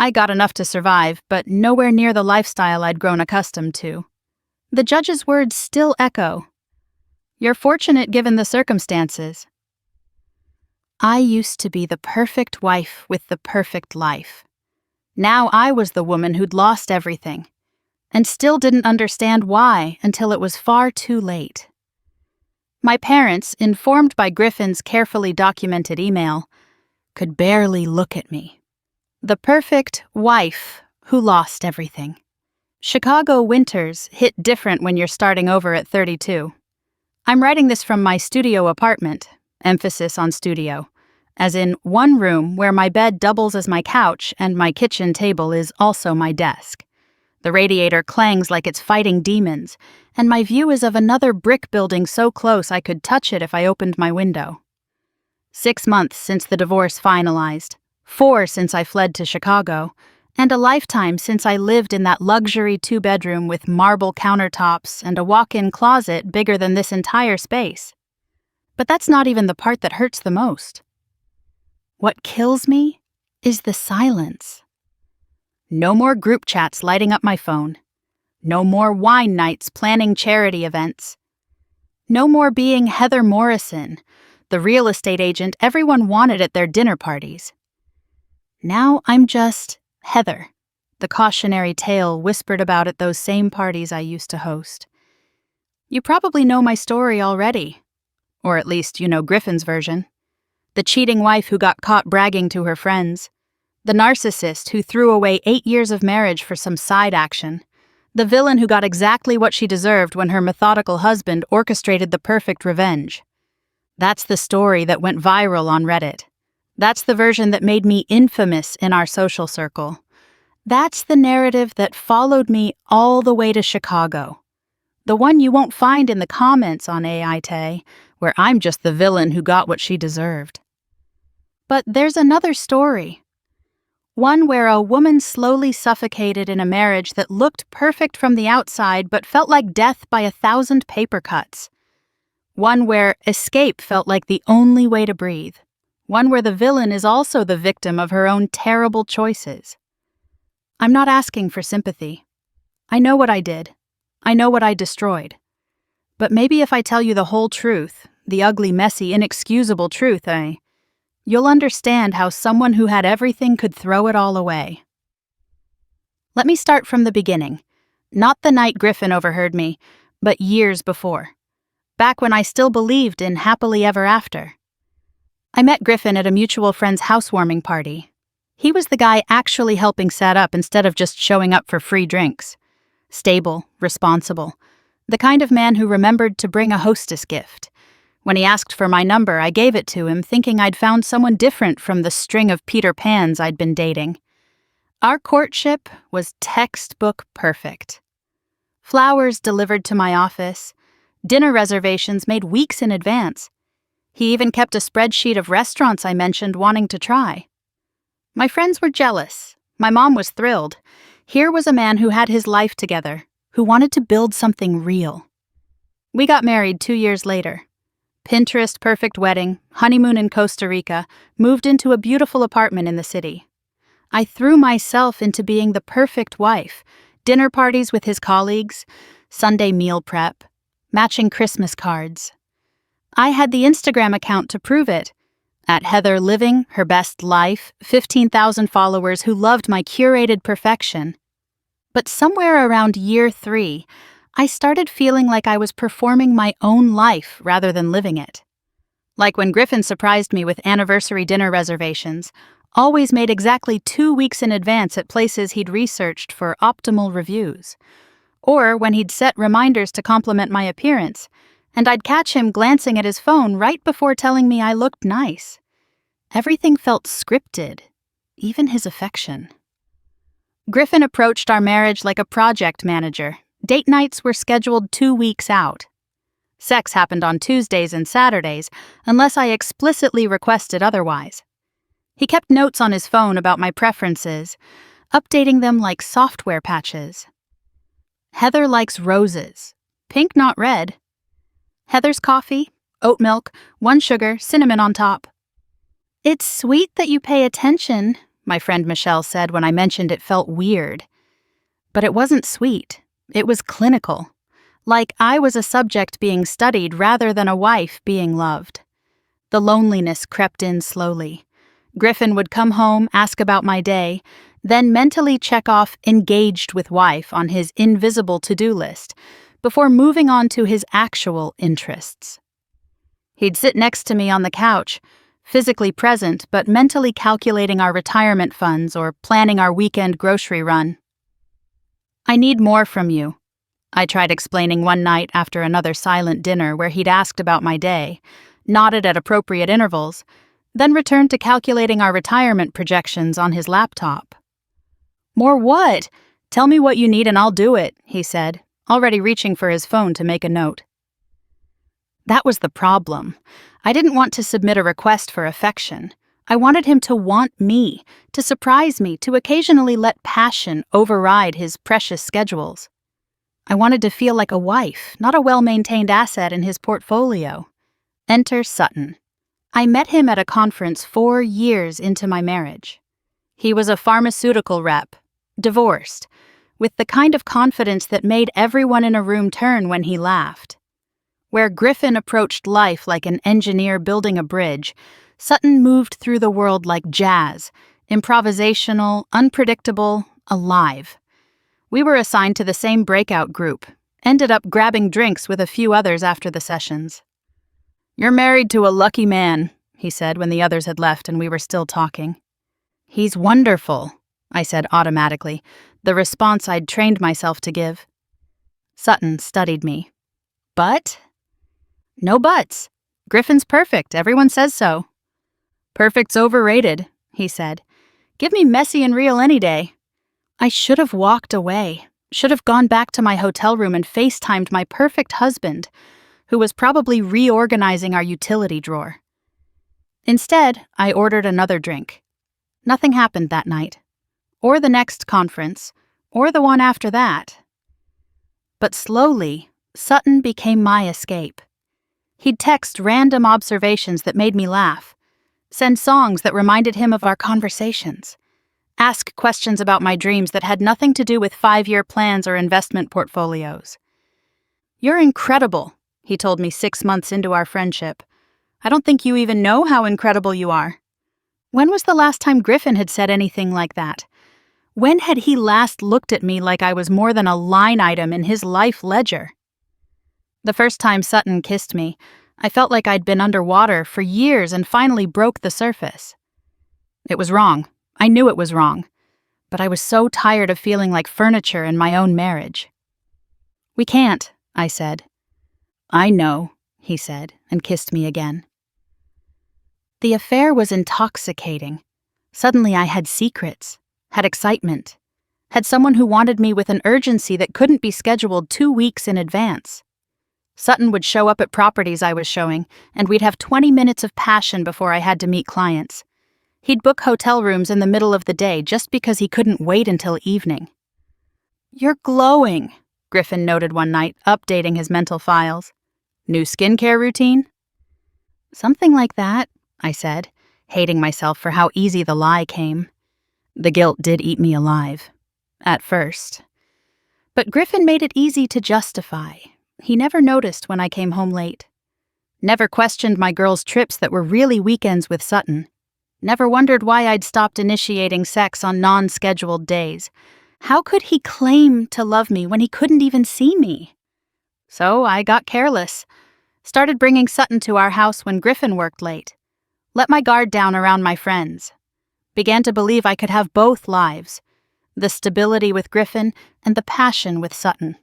I got enough to survive, but nowhere near the lifestyle I'd grown accustomed to. The judge's words still echo. You're fortunate given the circumstances. I used to be the perfect wife with the perfect life. Now I was the woman who'd lost everything, and still didn't understand why until it was far too late. My parents, informed by Griffin's carefully documented email, could barely look at me. The perfect wife who lost everything. Chicago winters hit different when you're starting over at 32. I'm writing this from my studio apartment, emphasis on studio, as in one room where my bed doubles as my couch and my kitchen table is also my desk. The radiator clangs like it's fighting demons, and my view is of another brick building so close I could touch it if I opened my window. 6 months since the divorce finalized, 4 since I fled to Chicago, and a lifetime since I lived in that luxury 2-bedroom with marble countertops and a walk-in closet bigger than this entire space. But that's not even the part that hurts the most. What kills me is the silence. No more group chats lighting up my phone. No more wine nights planning charity events. No more being Heather Morrison, the real estate agent everyone wanted at their dinner parties. Now I'm just Heather, the cautionary tale whispered about at those same parties I used to host. You probably know my story already, or at least you know Griffin's version. The cheating wife who got caught bragging to her friends. The narcissist who threw away 8 years of marriage for some side action. The villain who got exactly what she deserved when her methodical husband orchestrated the perfect revenge. That's the story that went viral on Reddit. That's the version that made me infamous in our social circle. That's the narrative that followed me all the way to Chicago. The one you won't find in the comments on AIT, where I'm just the villain who got what she deserved. But there's another story. One where a woman slowly suffocated in a marriage that looked perfect from the outside but felt like death by 1,000 paper cuts. One where escape felt like the only way to breathe. One where the villain is also the victim of her own terrible choices. I'm not asking for sympathy. I know what I did. I know what I destroyed. But maybe if I tell you the whole truth, the ugly, messy, inexcusable truth, you'll understand how someone who had everything could throw it all away. Let me start from the beginning. Not the night Griffin overheard me, but years before. Back when I still believed in happily ever after. I met Griffin at a mutual friend's housewarming party. He was the guy actually helping set up instead of just showing up for free drinks. Stable, responsible. The kind of man who remembered to bring a hostess gift. When he asked for my number, I gave it to him, thinking I'd found someone different from the string of Peter Pans I'd been dating. Our courtship was textbook perfect. Flowers delivered to my office. Dinner reservations made weeks in advance. He even kept a spreadsheet of restaurants I mentioned wanting to try. My friends were jealous. My mom was thrilled. Here was a man who had his life together, who wanted to build something real. We got married 2 years later. Pinterest perfect wedding, honeymoon in Costa Rica, moved into a beautiful apartment in the city. I threw myself into being the perfect wife. Dinner parties with his colleagues, Sunday meal prep, matching Christmas cards. I had the Instagram account to prove it. At Heather Living Her Best Life, 15,000 followers who loved my curated perfection. But somewhere around year 3, I started feeling like I was performing my own life rather than living it. Like when Griffin surprised me with anniversary dinner reservations, always made exactly 2 weeks in advance at places he'd researched for optimal reviews. Or when he'd set reminders to compliment my appearance, and I'd catch him glancing at his phone right before telling me I looked nice. Everything felt scripted, even his affection. Griffin approached our marriage like a project manager. Date nights were scheduled 2 weeks out. Sex happened on Tuesdays and Saturdays, unless I explicitly requested otherwise. He kept notes on his phone about my preferences, updating them like software patches. Heather likes roses, pink not red. Heather's coffee, oat milk, 1 sugar, cinnamon on top. It's sweet that you pay attention, my friend Michelle said when I mentioned it felt weird. But it wasn't sweet. It was clinical. Like I was a subject being studied rather than a wife being loved. The loneliness crept in slowly. Griffin would come home, ask about my day, then mentally check off engaged with wife on his invisible to-do list, before moving on to his actual interests. He'd sit next to me on the couch, physically present but mentally calculating our retirement funds or planning our weekend grocery run. "I need more from you," I tried explaining one night after another silent dinner where he'd asked about my day, nodded at appropriate intervals, then returned to calculating our retirement projections on his laptop. "More what? Tell me what you need and I'll do it," he said, already reaching for his phone to make a note. That was the problem. I didn't want to submit a request for affection. I wanted him to want me, to surprise me, to occasionally let passion override his precious schedules. I wanted to feel like a wife, not a well-maintained asset in his portfolio. Enter Sutton. I met him at a conference 4 years into my marriage. He was a pharmaceutical rep, divorced, with the kind of confidence that made everyone in a room turn when he laughed. Where Griffin approached life like an engineer building a bridge, Sutton moved through the world like jazz, improvisational, unpredictable, alive. We were assigned to the same breakout group, ended up grabbing drinks with a few others after the sessions. "You're married to a lucky man," he said when the others had left and we were still talking. "He's wonderful," I said automatically, the response I'd trained myself to give. Sutton studied me. "But?" "No buts. Griffin's perfect, everyone says so." "Perfect's overrated," he said. "Give me messy and real any day." I should have walked away, should have gone back to my hotel room and FaceTimed my perfect husband, who was probably reorganizing our utility drawer. Instead, I ordered another drink. Nothing happened that night, or the next conference, or the one after that. But slowly, Sutton became my escape. He'd text random observations that made me laugh, send songs that reminded him of our conversations, ask questions about my dreams that had nothing to do with 5-year plans or investment portfolios. "You're incredible," he told me 6 months into our friendship. "I don't think you even know how incredible you are." When was the last time Griffin had said anything like that? When had he last looked at me like I was more than a line item in his life ledger? The first time Sutton kissed me, I felt like I'd been underwater for years and finally broke the surface. It was wrong. I knew it was wrong. But I was so tired of feeling like furniture in my own marriage. "We can't," I said. "I know," he said, and kissed me again. The affair was intoxicating. Suddenly I had secrets, had excitement, had someone who wanted me with an urgency that couldn't be scheduled 2 weeks in advance. Sutton would show up at properties I was showing, and we'd have 20 minutes of passion before I had to meet clients. He'd book hotel rooms in the middle of the day just because he couldn't wait until evening. "You're glowing," Griffin noted one night, updating his mental files. "New skincare routine?" "Something like that," I said, hating myself for how easy the lie came. The guilt did eat me alive. At first. But Griffin made it easy to justify. He never noticed when I came home late. Never questioned my girls' trips that were really weekends with Sutton. Never wondered why I'd stopped initiating sex on non-scheduled days. How could he claim to love me when he couldn't even see me? So I got careless. Started bringing Sutton to our house when Griffin worked late. Let my guard down around my friends. Began to believe I could have both lives. The stability with Griffin and the passion with Sutton.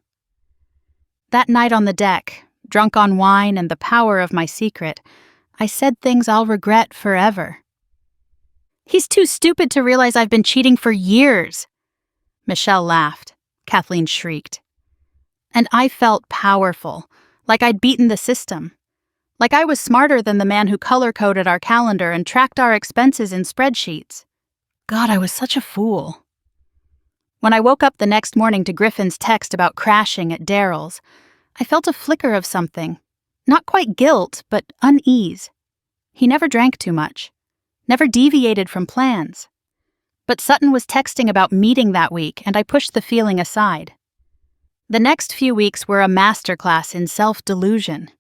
That night on the deck, drunk on wine and the power of my secret, I said things I'll regret forever. "He's too stupid to realize I've been cheating for years." Michelle laughed. Kathleen shrieked. And I felt powerful, like I'd beaten the system. Like I was smarter than the man who color-coded our calendar and tracked our expenses in spreadsheets. God, I was such a fool. When I woke up the next morning to Griffin's text about crashing at Daryl's, I felt a flicker of something. Not quite guilt, but unease. He never drank too much. Never deviated from plans. But Sutton was texting about meeting that week, and I pushed the feeling aside. The next few weeks were a masterclass in self-delusion.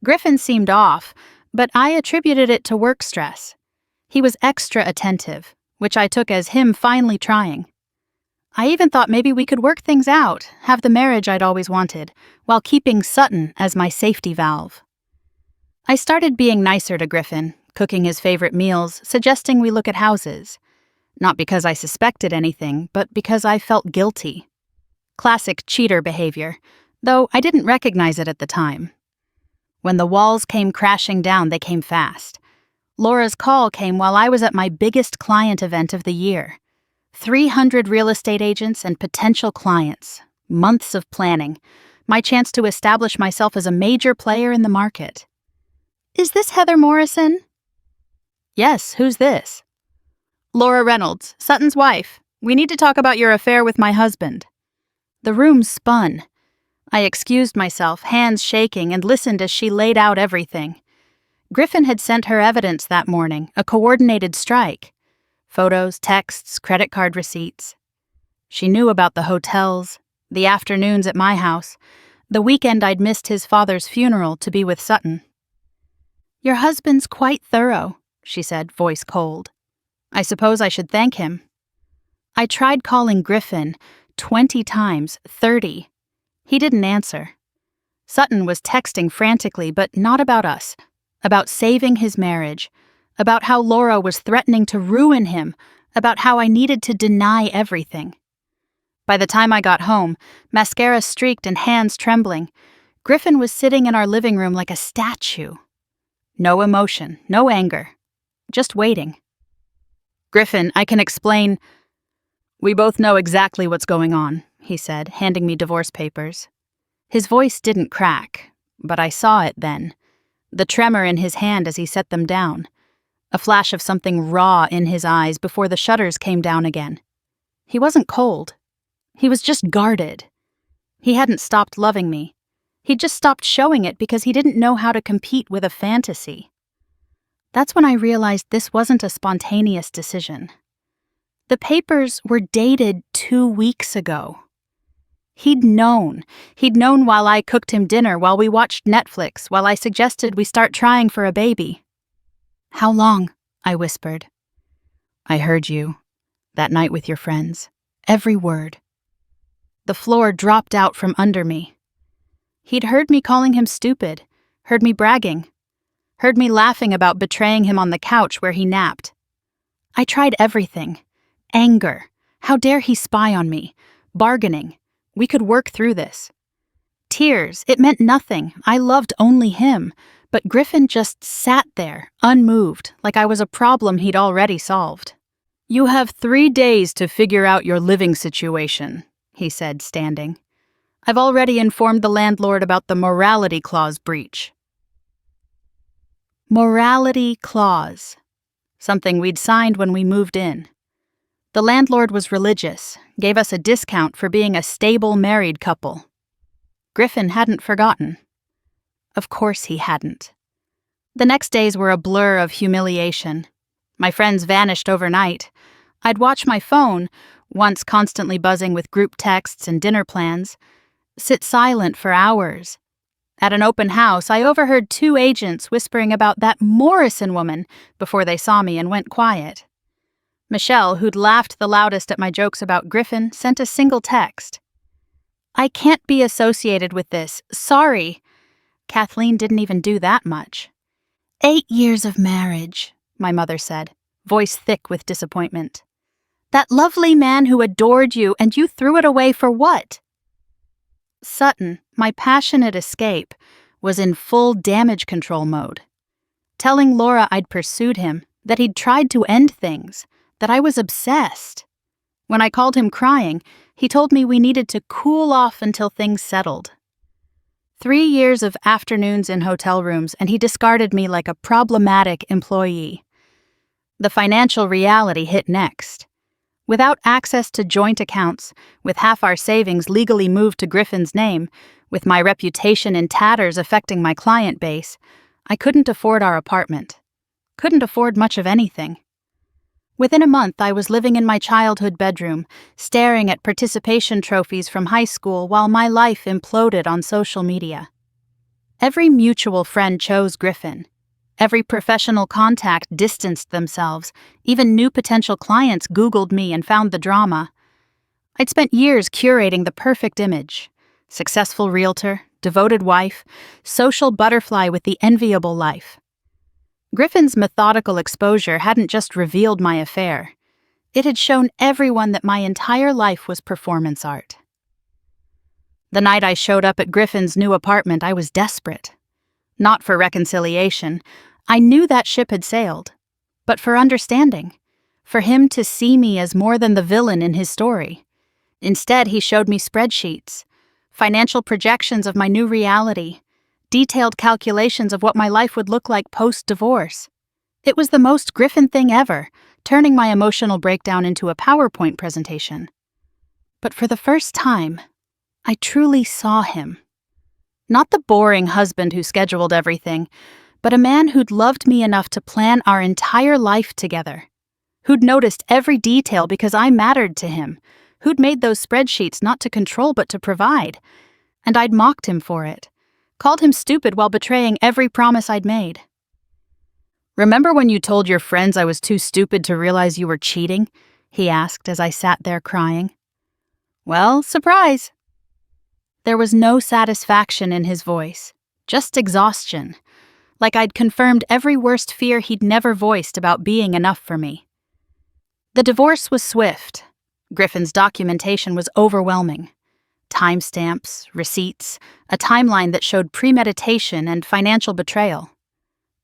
Griffin seemed off, but I attributed it to work stress. He was extra attentive, which I took as him finally trying. I even thought maybe we could work things out, have the marriage I'd always wanted, while keeping Sutton as my safety valve. I started being nicer to Griffin, cooking his favorite meals, suggesting we look at houses. Not because I suspected anything, but because I felt guilty. Classic cheater behavior, though I didn't recognize it at the time. When the walls came crashing down, they came fast. Laura's call came while I was at my biggest client event of the year. 300 real estate agents and potential clients. Months of planning. My chance to establish myself as a major player in the market. "Is this Heather Morrison?" "Yes, who's this?" "Laura Reynolds, Sutton's wife. We need to talk about your affair with my husband." The room spun. I excused myself, hands shaking, and listened as she laid out everything. Griffin had sent her evidence that morning, a coordinated strike. Photos, texts, credit card receipts. She knew about the hotels, the afternoons at my house, the weekend I'd missed his father's funeral to be with Sutton. "Your husband's quite thorough," she said, voice cold. "I suppose I should thank him." I tried calling Griffin 20 times, 30. He didn't answer. Sutton was texting frantically, but not about us. About saving his marriage. About how Laura was threatening to ruin him. About how I needed to deny everything. By the time I got home, mascara streaked and hands trembling, Griffin was sitting in our living room like a statue. No emotion, no anger. Just waiting. "Griffin, I can explain." "We both know exactly what's going on," he said, handing me divorce papers. His voice didn't crack, but I saw it then. The tremor in his hand as he set them down. A flash of something raw in his eyes before the shutters came down again. He wasn't cold. He was just guarded. He hadn't stopped loving me. He'd just stopped showing it because he didn't know how to compete with a fantasy. That's when I realized this wasn't a spontaneous decision. The papers were dated 2 weeks ago. He'd known. He'd known while I cooked him dinner, while we watched Netflix, while I suggested we start trying for a baby. "How long?" I whispered. "I heard you. That night with your friends. Every word." The floor dropped out from under me. He'd heard me calling him stupid, heard me bragging, heard me laughing about betraying him on the couch where he napped. I tried everything. Anger. How dare he spy on me? Bargaining. We could work through this. Tears. It meant nothing. I loved only him. But Griffin just sat there, unmoved, like I was a problem he'd already solved. "You have 3 days to figure out your living situation," he said, standing. "I've already informed the landlord about the morality clause breach." Morality clause. Something we'd signed when we moved in. The landlord was religious, gave us a discount for being a stable married couple. Griffin hadn't forgotten. Of course he hadn't. The next days were a blur of humiliation. My friends vanished overnight. I'd watch my phone, once constantly buzzing with group texts and dinner plans, sit silent for hours. At an open house, I overheard 2 agents whispering about that Morrison woman before they saw me and went quiet. Michelle, who'd laughed the loudest at my jokes about Griffin, sent a single text. "I can't be associated with this. Sorry." Kathleen didn't even do that much. 8 years of marriage, my mother said, voice thick with disappointment. "That lovely man who adored you, and you threw it away for what?" Sutton, my passionate escape, was in full damage control mode. Telling Laura I'd pursued him, that he'd tried to end things, that I was obsessed. When I called him crying, he told me we needed to cool off until things settled. 3 years of afternoons in hotel rooms, and he discarded me like a problematic employee. The financial reality hit next. Without access to joint accounts, with half our savings legally moved to Griffin's name, with my reputation in tatters affecting my client base, I couldn't afford our apartment. Couldn't afford much of anything. Within a month, I was living in my childhood bedroom, staring at participation trophies from high school while my life imploded on social media. Every mutual friend chose Griffin. Every professional contact distanced themselves. Even new potential clients Googled me and found the drama. I'd spent years curating the perfect image. Successful realtor, devoted wife, social butterfly with the enviable life. Griffin's methodical exposure hadn't just revealed my affair. It had shown everyone that my entire life was performance art. The night I showed up at Griffin's new apartment, I was desperate. Not for reconciliation. I knew that ship had sailed. But for understanding. For him to see me as more than the villain in his story. Instead, he showed me spreadsheets, financial projections of my new reality, detailed calculations of what my life would look like post-divorce. It was the most Griffin thing ever, turning my emotional breakdown into a PowerPoint presentation. But for the first time, I truly saw him. Not the boring husband who scheduled everything, but a man who'd loved me enough to plan our entire life together. Who'd noticed every detail because I mattered to him. Who'd made those spreadsheets not to control but to provide. And I'd mocked him for it. Called him stupid while betraying every promise I'd made. "Remember when you told your friends I was too stupid to realize you were cheating?" he asked as I sat there crying. "Well, surprise." There was no satisfaction in his voice, just exhaustion, like I'd confirmed every worst fear he'd never voiced about being enough for me. The divorce was swift. Griffin's documentation was overwhelming. Timestamps, receipts, a timeline that showed premeditation and financial betrayal.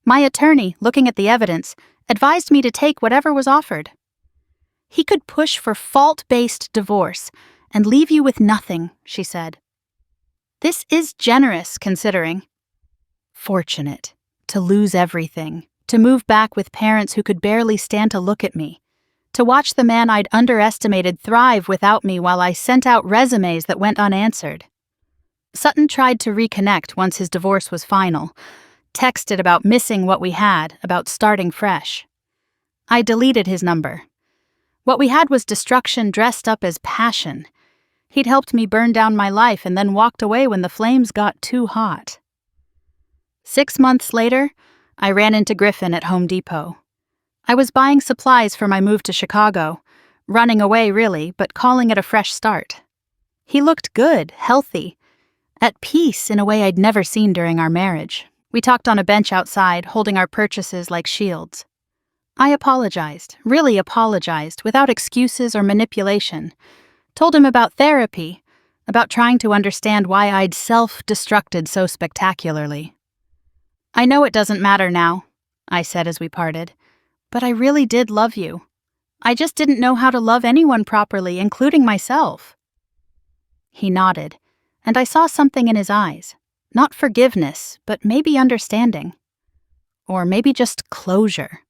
My attorney, looking at the evidence, advised me to take whatever was offered. "He could push for fault-based divorce and leave you with nothing," she said. "This is generous, considering." Fortunate. To lose everything. To move back with parents who could barely stand to look at me. To watch the man I'd underestimated thrive without me while I sent out resumes that went unanswered. Sutton tried to reconnect once his divorce was final. Texted about missing what we had, about starting fresh. I deleted his number. What we had was destruction dressed up as passion. He'd helped me burn down my life and then walked away when the flames got too hot. 6 months later, I ran into Griffin at Home Depot. I was buying supplies for my move to Chicago, running away really, but calling it a fresh start. He looked good, healthy, at peace in a way I'd never seen during our marriage. We talked on a bench outside, holding our purchases like shields. I apologized, really apologized, without excuses or manipulation. Told him about therapy, about trying to understand why I'd self-destructed so spectacularly. "I know it doesn't matter now," I said as we parted. "But I really did love you. I just didn't know how to love anyone properly, including myself." He nodded, and I saw something in his eyes. Not forgiveness, but maybe understanding. Or maybe just closure.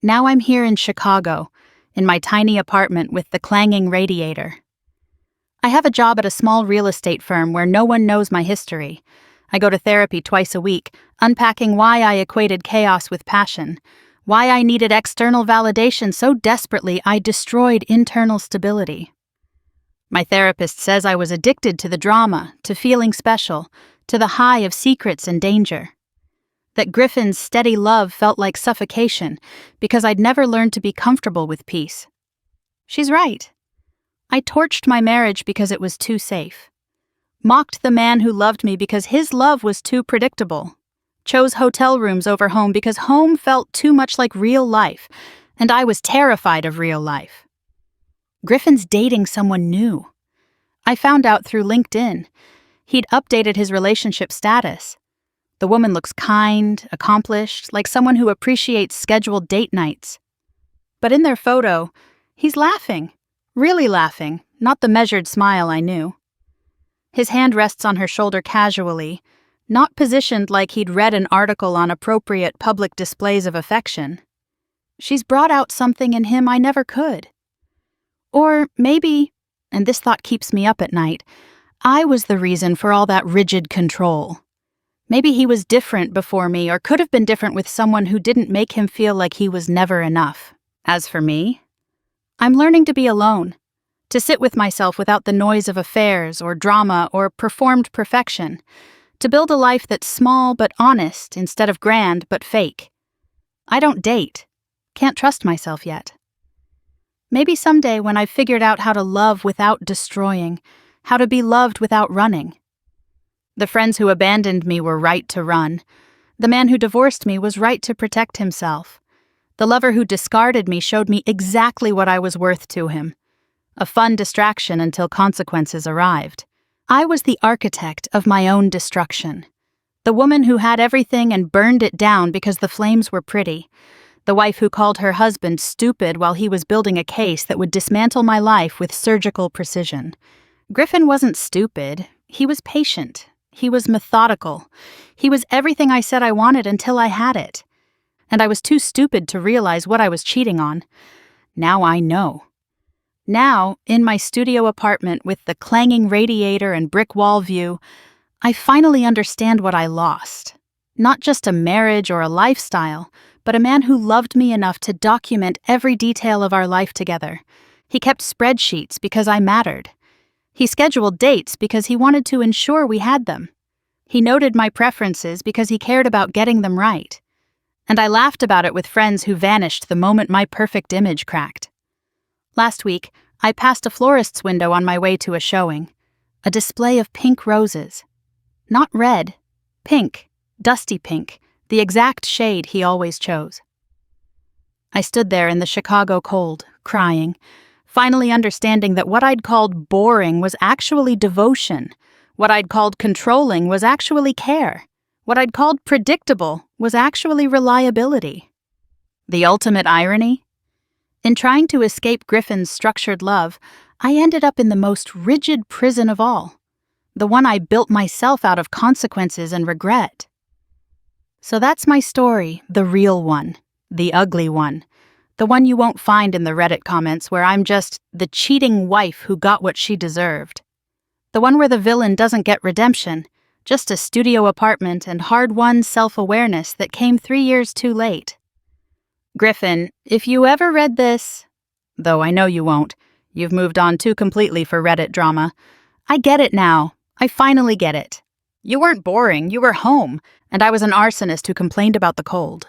Now I'm here in Chicago, in my tiny apartment with the clanging radiator. I have a job at a small real estate firm where no one knows my history. I go to therapy twice a week, unpacking why I equated chaos with passion. Why I needed external validation so desperately I destroyed internal stability. My therapist says I was addicted to the drama, to feeling special, to the high of secrets and danger. That Griffin's steady love felt like suffocation because I'd never learned to be comfortable with peace. She's right. I torched my marriage because it was too safe. Mocked the man who loved me because his love was too predictable. Chose hotel rooms over home because home felt too much like real life, and I was terrified of real life. Griffin's dating someone new. I found out through LinkedIn. He'd updated his relationship status. The woman looks kind, accomplished, like someone who appreciates scheduled date nights. But in their photo, he's laughing. Really laughing, not the measured smile I knew. His hand rests on her shoulder casually, not positioned like he'd read an article on appropriate public displays of affection. She's brought out something in him I never could. Or maybe, and this thought keeps me up at night, I was the reason for all that rigid control. Maybe he was different before me or could have been different with someone who didn't make him feel like he was never enough. As for me, I'm learning to be alone, to sit with myself without the noise of affairs or drama or performed perfection, to build a life that's small but honest instead of grand but fake. I don't date. Can't trust myself yet. Maybe someday when I've figured out how to love without destroying, how to be loved without running. The friends who abandoned me were right to run. The man who divorced me was right to protect himself. The lover who discarded me showed me exactly what I was worth to him. A fun distraction until consequences arrived. I was the architect of my own destruction. The woman who had everything and burned it down because the flames were pretty. The wife who called her husband stupid while he was building a case that would dismantle my life with surgical precision. Griffin wasn't stupid. He was patient. He was methodical. He was everything I said I wanted until I had it. And I was too stupid to realize what I was cheating on. Now I know. Now, in my studio apartment with the clanging radiator and brick wall view, I finally understand what I lost. Not just a marriage or a lifestyle, but a man who loved me enough to document every detail of our life together. He kept spreadsheets because I mattered. He scheduled dates because he wanted to ensure we had them. He noted my preferences because he cared about getting them right. And I laughed about it with friends who vanished the moment my perfect image cracked. Last week, I passed a florist's window on my way to a showing. A display of pink roses. Not red, pink, dusty pink, the exact shade he always chose. I stood there in the Chicago cold, crying, finally understanding that what I'd called boring was actually devotion. What I'd called controlling was actually care. What I'd called predictable was actually reliability. The ultimate irony? In trying to escape Griffin's structured love, I ended up in the most rigid prison of all. The one I built myself out of consequences and regret. So that's my story, the real one, the ugly one, the one you won't find in the Reddit comments where I'm just the cheating wife who got what she deserved. The one where the villain doesn't get redemption, just a studio apartment and hard-won self-awareness that came 3 years too late. Griffin, if you ever read this, though I know you won't, you've moved on too completely for Reddit drama, I get it now. I finally get it. You weren't boring, you were home, and I was an arsonist who complained about the cold.